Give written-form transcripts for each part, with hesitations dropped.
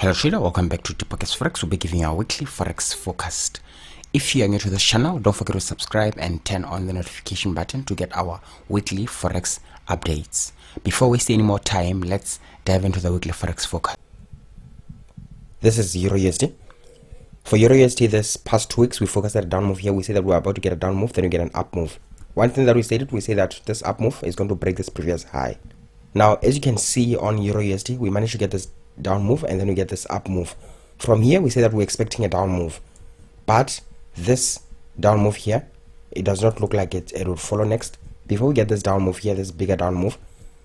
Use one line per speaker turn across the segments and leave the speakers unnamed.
Hello trader, welcome back to deeppocketsforex. We'll be giving you our weekly forex forecast. If you are new to this channel, don't forget to subscribe and turn on the notification button to get our weekly forex updates. Before we waste any more time, let's dive into the weekly forex forecast. This is Euro USD. For Euro USD, this past 2 weeks we focused at a down move here. We say that we're about to get a down move, then we get an up move. One thing that we stated, we say that this up move is going to break this previous high. Now, as you can see on Euro USD, we managed to get this down move and then we get this up move. From here, we say that we're expecting a down move, but this down move here, it does not look like it will follow next. Before we get this down move here, this bigger down move,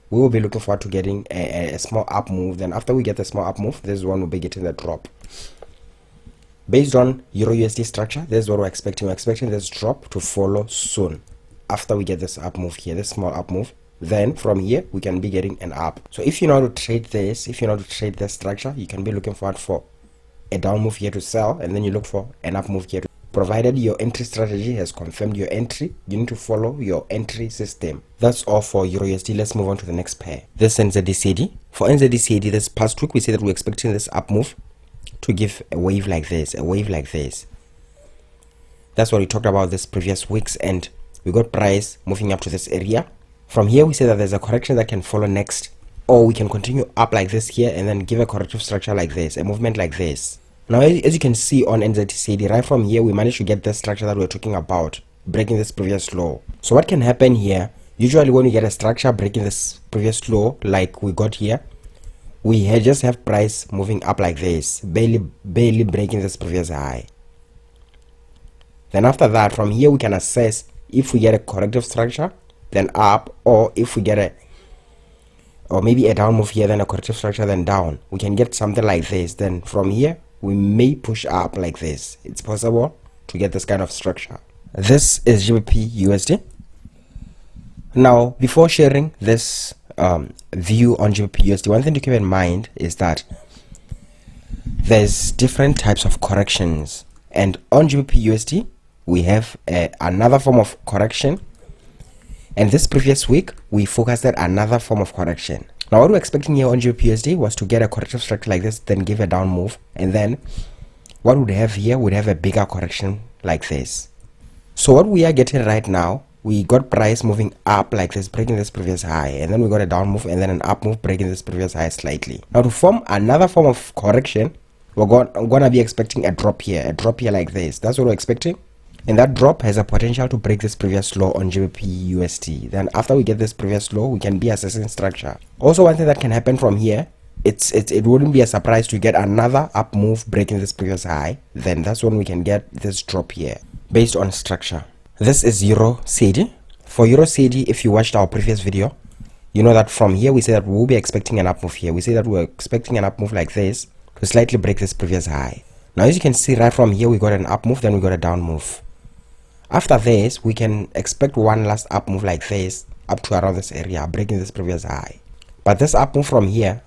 we will be looking forward to getting a small up move. Then after we get the small up move, this is when we'll be getting the drop. Based on Euro USD structure, this is what we're expecting. We're expecting this drop to follow soon after we get this up move here, this small up move. Then from here we can be getting an up. So if you know how to trade this, if you know how to trade this structure, you can be looking forward for a down move here to sell, and then you look for an up move here. Provided your entry strategy has confirmed your entry, you need to follow your entry system. That's all for Euro USD. Let's move on to the next pair. This NZD-CAD. For NZD-CAD, this past week we say that we're expecting this up move to give a wave like this, a wave like this. That's what we talked about this previous weeks, and we got price moving up to this area. From here, we say that there's a correction that can follow next, or we can continue up like this here and then give a corrective structure like this, a movement like this. Now, as you can see on NZD-CAD, right from here, we managed to get the structure that we're talking about, breaking this previous low. So what can happen here, usually when we get a structure breaking this previous low, like we got here, we just have price moving up like this, barely breaking this previous high. Then after that, from here, we can assess if we get a corrective structure, then up, or if we get maybe a down move here, then a corrective structure, then down. We can get something like this. Then from here we may push up like this. It's possible to get this kind of structure. This is Gbp USD. Now, before sharing this view on Gbp USD, one thing to keep in mind is that there's different types of corrections, and on Gbp USD we have another form of correction. And this previous week, we focused at another form of correction. Now, what we're expecting here on Gbp USD was to get a corrective structure like this, then give a down move. And then what we'd have here would have a bigger correction like this. So what we are getting right now, we got price moving up like this, breaking this previous high. And then we got a down move and then an up move, breaking this previous high slightly. Now, to form another form of correction, we're going to be expecting a drop here like this. That's what we're expecting. And that drop has a potential to break this previous low on Gbp USD. Then after we get this previous low, we can be assessing structure. Also, one thing that can happen from here, it wouldn't be a surprise to get another up move breaking this previous high. Then that's when we can get this drop here based on structure. This is Euro CAD. For Euro CAD, if you watched our previous video, you know that from here we say that we'll be expecting an up move here. We say that we're expecting an up move like this to slightly break this previous high. Now, as you can see, right from here we got an up move, then we got a down move. After this, we can expect one last up move like this up to around this area, breaking this previous high. But this up move from here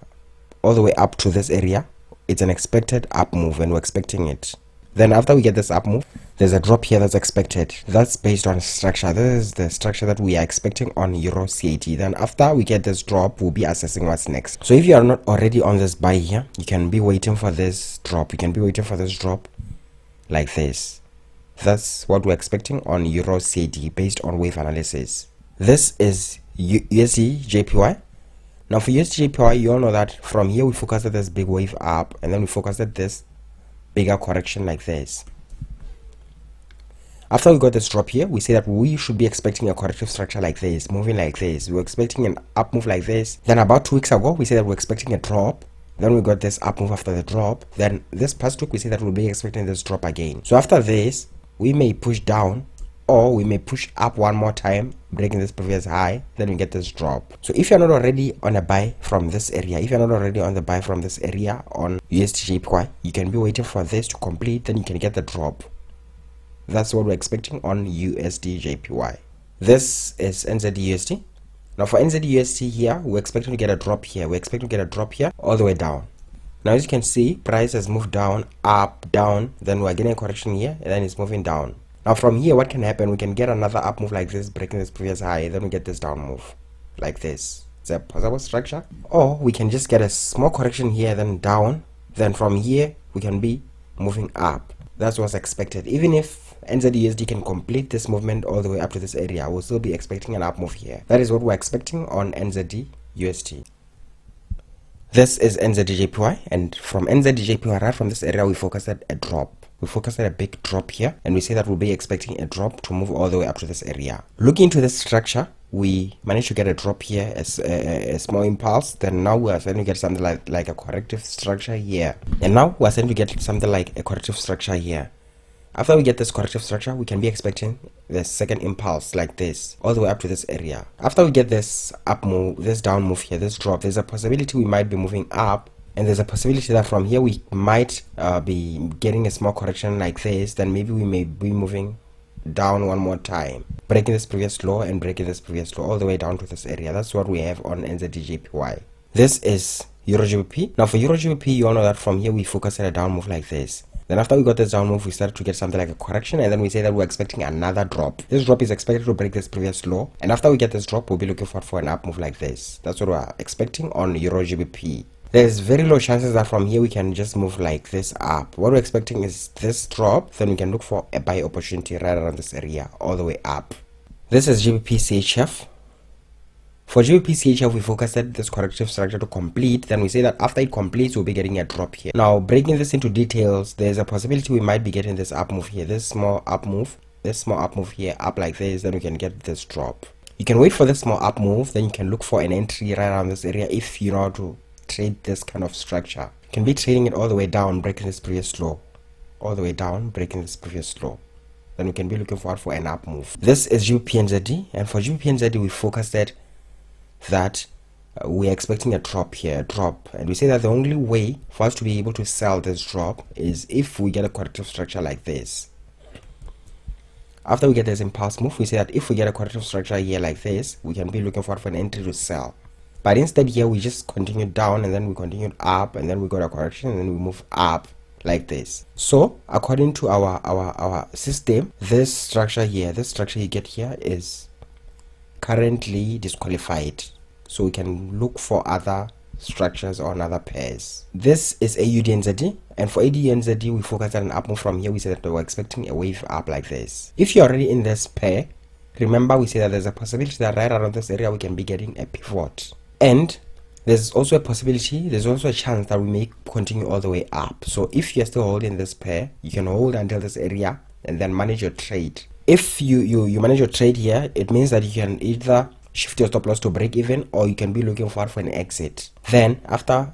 all the way up to this area, it's an expected up move and we're expecting it. Then after we get this up move, there's a drop here that's expected. That's based on structure. This is the structure that we are expecting on Euro CAD. Then after we get this drop, we'll be assessing what's next. So if you are not already on this buy here, you can be waiting for this drop. You can be waiting for this drop like this. That's what we're expecting on Euro CAD based on wave analysis. This is USD Jpy. Now for USD Jpy, you all know that from here we focused at this big wave up, and then we focused at this bigger correction like this. After we got this drop here, we say that we should be expecting a corrective structure like this, moving like this. We're expecting an up move like this. Then about 2 weeks ago, we said that we're expecting a drop. Then we got this up move after the drop. Then this past week, we say that we'll be expecting this drop again. So after this, we may push down, or we may push up one more time, breaking this previous high, then we get this drop. So if you're not already on a buy from this area, if you're not already on the buy from this area on USD Jpy, you can be waiting for this to complete, then you can get the drop. That's what we're expecting on USD Jpy. This is NZD-USD. Now for NZD-USD here, we're expecting to get a drop here. We're expecting to get a drop here all the way down. Now, as you can see, price has moved down, up, down, then we're getting a correction here, and then it's moving down. Now, from here, what can happen? We can get another up move like this, breaking this previous high, then we get this down move like this. It's a possible structure. Or we can just get a small correction here, then down, then from here we can be moving up. That's what's expected. Even if NZUSD can complete this movement all the way up to this area, we'll still be expecting an up move here. That is what we're expecting on NZUSD. This is NZJPY, and from NZJPY, right from this area, we focus at a drop. We focus at a big drop here, and we say that we'll be expecting a drop to move all the way up to this area. Looking into this structure, we managed to get a drop here, as a small impulse. Then now we are starting to get something like a corrective structure here, and now we are starting to get something like a corrective structure here. After we get this corrective structure, we can be expecting the second impulse like this, all the way up to this area. After we get this up move, this down move here, this drop, there's a possibility we might be moving up, and there's a possibility that from here we might be getting a small correction like this. Then maybe we may be moving down one more time, breaking this previous low and breaking this previous low all the way down to this area. That's what we have on NZJPY. This is EUR/GBP. Now for EUR/GBP, you all know that from here we focus at a down move like this. Then after we got this down move, we started to get something like a correction, and then we say that we're expecting another drop. This drop is expected to break this previous low, and after we get this drop, we'll be looking for an up move like this. That's what we're expecting on EUR/GBP. There's very low chances that from here we can just move like this up. What we're expecting is this drop, then we can look for a buy opportunity right around this area, all the way up. This is Gbp CHF. For Gbp CHF, we focus at this corrective structure to complete. Then we say that after it completes, we'll be getting a drop here. Now, breaking this into details, there's a possibility we might be getting this up move here, this small up move here, up like this. Then we can get this drop. You can wait for this small up move, then you can look for an entry right around this area if you know how to trade this kind of structure. You can be trading it all the way down, breaking this previous low, all the way down, breaking this previous low. Then we can be looking forward for an up move. This is GBP/NZD, and for GBP/NZD, we focused at that we are expecting a drop here, and we say that the only way for us to be able to sell this drop is if we get a corrective structure like this. After we get this impulse move, we say that if we get a corrective structure here like this, we can be looking for an entry to sell. But instead here we just continued down, and then we continued up, and then we got a correction, and then we move up like this. So according to our system, this structure here, you get here is currently disqualified, so we can look for other structures on other pairs. This is AUD/NZD, and for AUD/NZD we focus on an up move. From here we say that we're expecting a wave up like this. If you're already in this pair, remember we say that there's a possibility that right around this area we can be getting a pivot, and there's also a possibility, there's also a chance that we may continue all the way up. So if you're still holding this pair, you can hold until this area and then manage your trade. If you manage your trade here, it means that you can either shift your stop loss to break even, or you can be looking forward for an exit. Then after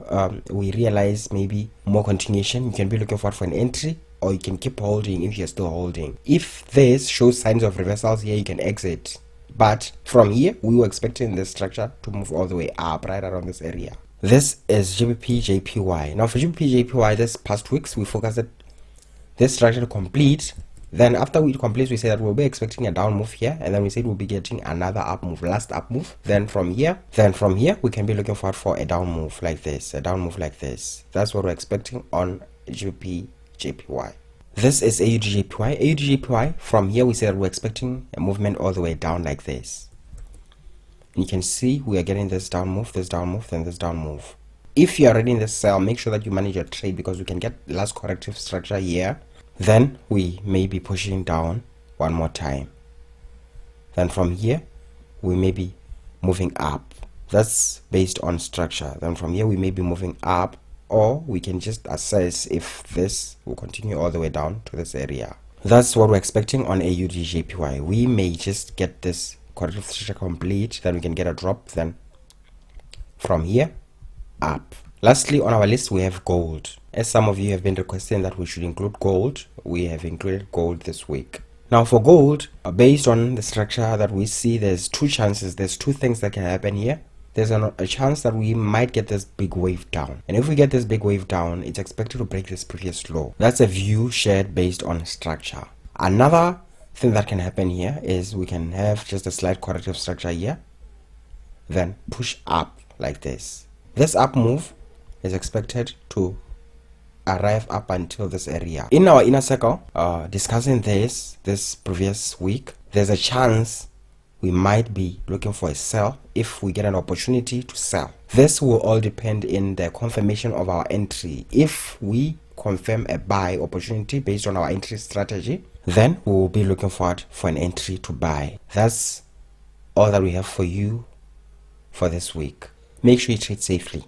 we realize maybe more continuation, you can be looking forward for an entry, or you can keep holding if you're still holding. If this shows signs of reversals here, you can exit. But from here we were expecting this structure to move all the way up right around this area. This is Gbp Jpy. Now for Gbp Jpy, this past weeks we focused at this structure to complete. Then after it completes, we say that we'll be expecting a down move here, and then we said we'll be getting another up move, last up move. Then from here we can be looking forward for a down move like this, That's what we're expecting on Gbp Jpy. This is AUD/GPY. AUD/GPY, from here we say that we're expecting a movement all the way down like this. And you can see we are getting this down move, then this down move. If you are already in the sell, make sure that you manage your trade, because we can get last corrective structure here. Then we may be pushing down one more time. Then from here we may be moving up. That's based on structure. Then from here we may be moving up, or we can just assess if this will continue all the way down to this area. That's what we're expecting on AUD/GPY. We may just get this corrective structure complete, then we can get a drop, then from here up. Lastly on our list we have gold. As some of you have been requesting that we should include gold, we have included gold this week. Now for gold, based on the structure that we see, there's two chances, there's two things that can happen here. There's a chance that we might get this big wave down, and if we get this big wave down, it's expected to break this previous low. That's a view shared based on structure. Another thing that can happen here is we can have just a slight corrective structure here, then push up like this. This up move is expected to arrive up until this area. In our inner circle, discussing this previous week, there's a chance we might be looking for a sell if we get an opportunity to sell. This will all depend in the confirmation of our entry. If we confirm a buy opportunity based on our entry strategy, then we will be looking forward for an entry to buy. That's all that we have for you for this week. Make sure you trade safely.